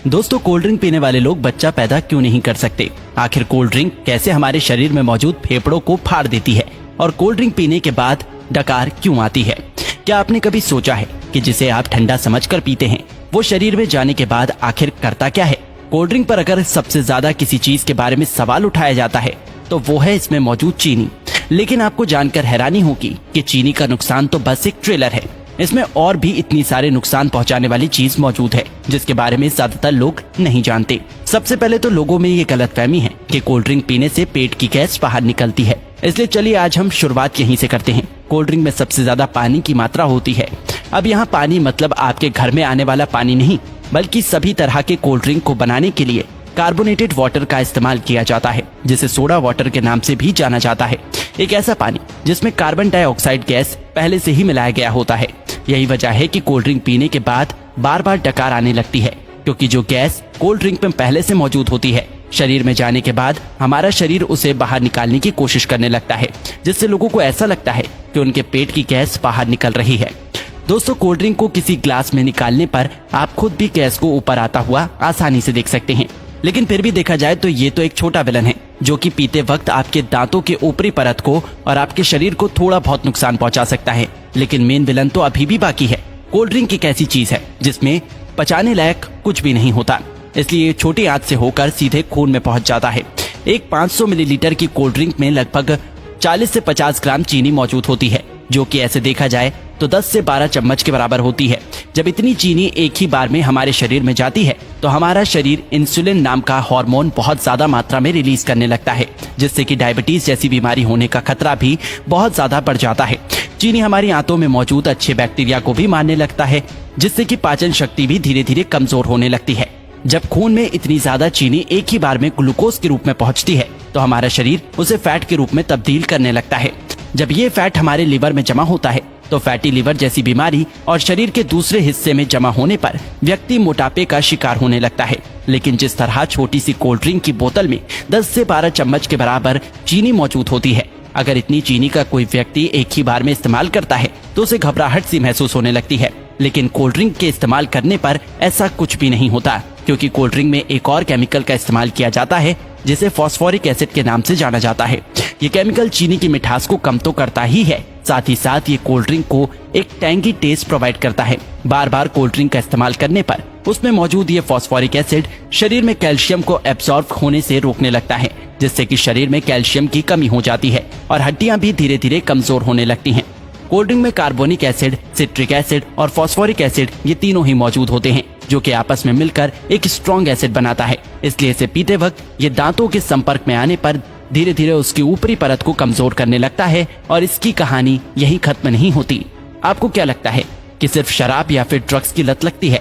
दोस्तों, cold drink पीने वाले लोग बच्चा पैदा क्यों नहीं कर सकते? आखिर कोल्ड ड्रिंक कैसे हमारे शरीर में मौजूद फेफड़ों को फाड़ देती है और कोल्ड ड्रिंक पीने के बाद डकार क्यों आती है? क्या आपने कभी सोचा है कि जिसे आप ठंडा समझकर पीते हैं वो शरीर में जाने के बाद आखिर करता क्या है? कोल्ड ड्रिंक पर अगर सबसे ज्यादा किसी चीज के बारे में सवाल उठाया जाता है तो वो है इसमें मौजूद चीनी। लेकिन आपको जानकर हैरानी होगी कि चीनी का नुकसान तो बस एक ट्रेलर है। इसमें और भी इतनी सारे नुकसान पहुंचाने वाली चीज मौजूद है जिसके बारे में ज्यादातर लोग नहीं जानते। सबसे पहले तो लोगों में ये गलतफहमी है कि कोल्ड ड्रिंक पीने से पेट की गैस बाहर निकलती है। इसलिए चलिए आज हम शुरुआत यहीं से करते हैं। कोल्ड ड्रिंक में सबसे ज्यादा पानी की मात्रा होती है। अब यहाँ पानी मतलब आपके घर में आने वाला पानी नहीं, बल्कि सभी तरह के कोल्ड ड्रिंक को बनाने के लिए कार्बोनेटेड वाटर का इस्तेमाल किया जाता है, जिसे सोडा वाटर के नाम से भी जाना जाता है। एक ऐसा पानी जिसमें कार्बन डाइऑक्साइड गैस पहले से ही मिलाया गया होता है। यही वजह है कि कोल्ड ड्रिंक पीने के बाद बार बार डकार आने लगती है, क्योंकि जो गैस कोल्ड ड्रिंक में पहले से मौजूद होती है शरीर में जाने के बाद हमारा शरीर उसे बाहर निकालने की कोशिश करने लगता है, जिससे लोगों को ऐसा लगता है कि उनके पेट की गैस बाहर निकल रही है। दोस्तों, कोल्ड ड्रिंक को किसी ग्लास में निकालने पर आप खुद भी गैस को ऊपर आता हुआ आसानी से देख सकते हैं। लेकिन फिर भी देखा जाए तो ये तो एक छोटा विलन है जो कि पीते वक्त आपके दांतों के ऊपरी परत को और आपके शरीर को थोड़ा बहुत नुकसान पहुंचा सकता है। लेकिन मेन विलन तो अभी भी बाकी है। कोल्ड ड्रिंक एक ऐसी चीज है जिसमें पचाने लायक कुछ भी नहीं होता, इसलिए ये छोटी आंच से होकर सीधे खून में पहुंच जाता है। एक 500 मिलीलीटर की कोल्ड ड्रिंक में लगभग 40 से 50 ग्राम चीनी मौजूद होती है, जो कि ऐसे देखा जाए तो 10 से 12 चम्मच के बराबर होती है। जब इतनी चीनी एक ही बार में हमारे शरीर में जाती है तो हमारा शरीर इंसुलिन नाम का हार्मोन बहुत ज्यादा मात्रा में रिलीज करने लगता है, जिससे कि डायबिटीज जैसी बीमारी होने का खतरा भी बहुत ज्यादा बढ़ जाता है। चीनी हमारी आंतों में मौजूद अच्छे बैक्टीरिया को भी मारने लगता है, जिससे कि पाचन शक्ति भी धीरे धीरे कमजोर होने लगती है। जब खून में इतनी ज्यादा चीनी एक ही बार में ग्लूकोज के रूप में पहुंचती है तो हमारा शरीर उसे फैट के रूप में तब्दील करने लगता है। जब ये फैट हमारे लिवर में जमा होता है तो फैटी लिवर जैसी बीमारी और शरीर के दूसरे हिस्से में जमा होने पर व्यक्ति मोटापे का शिकार होने लगता है। लेकिन जिस तरह छोटी सी कोल्ड ड्रिंक की बोतल में 10 से 12 चम्मच के बराबर चीनी मौजूद होती है, अगर इतनी चीनी का कोई व्यक्ति एक ही बार में इस्तेमाल करता है तो उसे घबराहट सी महसूस होने लगती है। लेकिन कोल्ड ड्रिंक के इस्तेमाल करने पर ऐसा कुछ भी नहीं होता, क्योंकि कोल्ड ड्रिंक में एक और केमिकल का इस्तेमाल किया जाता है जिसे फॉस्फोरिक एसिड के नाम से जाना जाता है। ये केमिकल चीनी की मिठास को कम तो करता ही है, साथ ही साथ ये कोल्ड ड्रिंक को एक टैंगी टेस्ट प्रोवाइड करता है। बार बार कोल्ड ड्रिंक का इस्तेमाल करने पर उसमें मौजूद ये फॉस्फोरिक एसिड शरीर में कैल्शियम को एब्सॉर्ब होने से रोकने लगता है, जिससे कि शरीर में कैल्शियम की कमी हो जाती है और हड्डियां भी धीरे धीरे कमजोर होने लगती हैं। कोल्ड ड्रिंक में कार्बोनिक एसिड, सिट्रिक एसिड और फॉस्फोरिक एसिड ये तीनों ही मौजूद होते हैं, जो कि आपस में मिलकर एक स्ट्रॉन्ग एसिड बनाता है। इसलिए इसे पीते वक्त ये दांतों के संपर्क में आने पर धीरे धीरे उसकी ऊपरी परत को कमजोर करने लगता है और इसकी कहानी यही खत्म नहीं होती। आपको क्या लगता है कि सिर्फ शराब या फिर ड्रग्स की लत लगती है?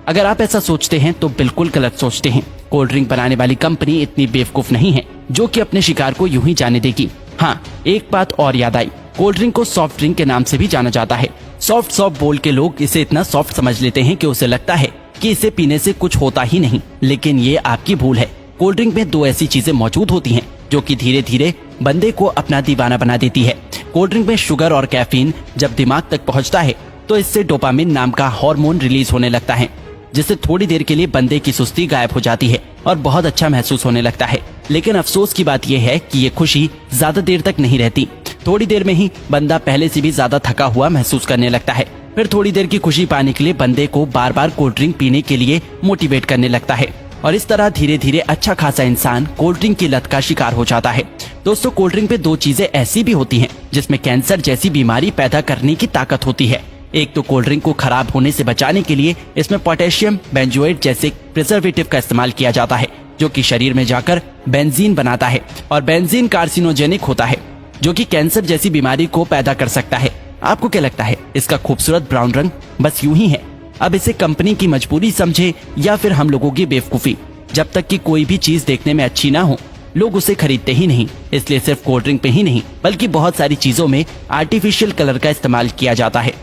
अगर आप ऐसा सोचते हैं तो बिल्कुल गलत सोचते हैं। कोल्ड ड्रिंक बनाने वाली कंपनी इतनी बेवकूफ नहीं है जो कि अपने शिकार को यूं ही जाने देगी। हाँ, एक बात और याद आई, कोल्ड ड्रिंक को सॉफ्ट ड्रिंक के नाम से भी जाना जाता है। सॉफ्ट बोल के लोग इसे इतना सॉफ्ट समझ लेते हैं कि उसे लगता है कि इसे पीने से कुछ होता ही नहीं, लेकिन ये आपकी भूल है। कोल्ड ड्रिंक में दो ऐसी चीजें मौजूद होती हैं जो कि धीरे धीरे बंदे को अपना दीवाना बना देती है। कोल्ड ड्रिंक में शुगर और कैफीन जब दिमाग तक पहुंचता है तो इससे डोपामिन नाम का हार्मोन रिलीज होने लगता है, जिससे थोड़ी देर के लिए बंदे की सुस्ती गायब हो जाती है और बहुत अच्छा महसूस होने लगता है। लेकिन अफसोस की बात यह है कि ये खुशी ज्यादा देर तक नहीं रहती। थोड़ी देर में ही बंदा पहले से भी ज्यादा थका हुआ महसूस करने लगता है। फिर थोड़ी देर की खुशी पाने के लिए बंदे को बार बार कोल्ड ड्रिंक पीने के लिए मोटिवेट करने लगता है और इस तरह धीरे धीरे अच्छा खासा इंसान कोल्ड ड्रिंक की लत का शिकार हो जाता है। दोस्तों, कोल्ड ड्रिंक पे दो चीजें ऐसी भी होती हैं जिसमें कैंसर जैसी बीमारी पैदा करने की ताकत होती है। एक तो कोल्ड ड्रिंक को खराब होने से बचाने के लिए इसमें पोटेशियम बेंजोएट जैसे प्रिजर्वेटिव का इस्तेमाल किया जाता है, जो कि शरीर में जाकर बेंजीन बनाता है और बेंजीन कार्सिनोजेनिक होता है, जो कि कैंसर जैसी बीमारी को पैदा कर सकता है। आपको क्या लगता है इसका खूबसूरत ब्राउन रंग बस यूं ही है? अब इसे कंपनी की मजबूरी समझे या फिर हम लोगों की बेवकूफी। जब तक कि कोई भी चीज देखने में अच्छी ना हो लोग उसे खरीदते ही नहीं। इसलिए सिर्फ कोल्ड ड्रिंक पे ही नहीं बल्कि बहुत सारी चीजों में आर्टिफिशियल कलर का इस्तेमाल किया जाता है।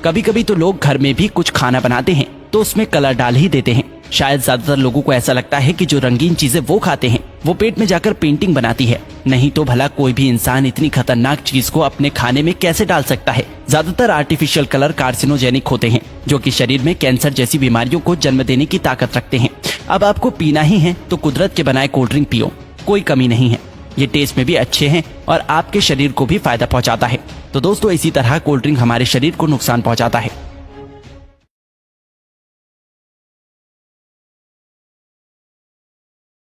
कभी कभी तो लोग घर में भी कुछ खाना बनाते हैं तो उसमें कलर डाल ही देते हैं। शायद ज्यादातर लोगों को ऐसा लगता है कि जो रंगीन चीजें वो खाते हैं वो पेट में जाकर पेंटिंग बनाती है। नहीं तो भला कोई भी इंसान इतनी खतरनाक चीज को अपने खाने में कैसे डाल सकता है। ज्यादातर आर्टिफिशियल कलर कार्सिनोजेनिक होते हैं जो कि शरीर में कैंसर जैसी बीमारियों को जन्म देने की ताकत रखते हैं। अब आपको पीना ही है तो कुदरत के बनाए कोल्ड ड्रिंक पियो, कोई कमी नहीं है। ये टेस्ट में भी अच्छे हैं और आपके शरीर को भी फायदा पहुंचाता है। तो दोस्तों, इसी तरह कोल्ड ड्रिंक हमारे शरीर को नुकसान पहुंचाता है।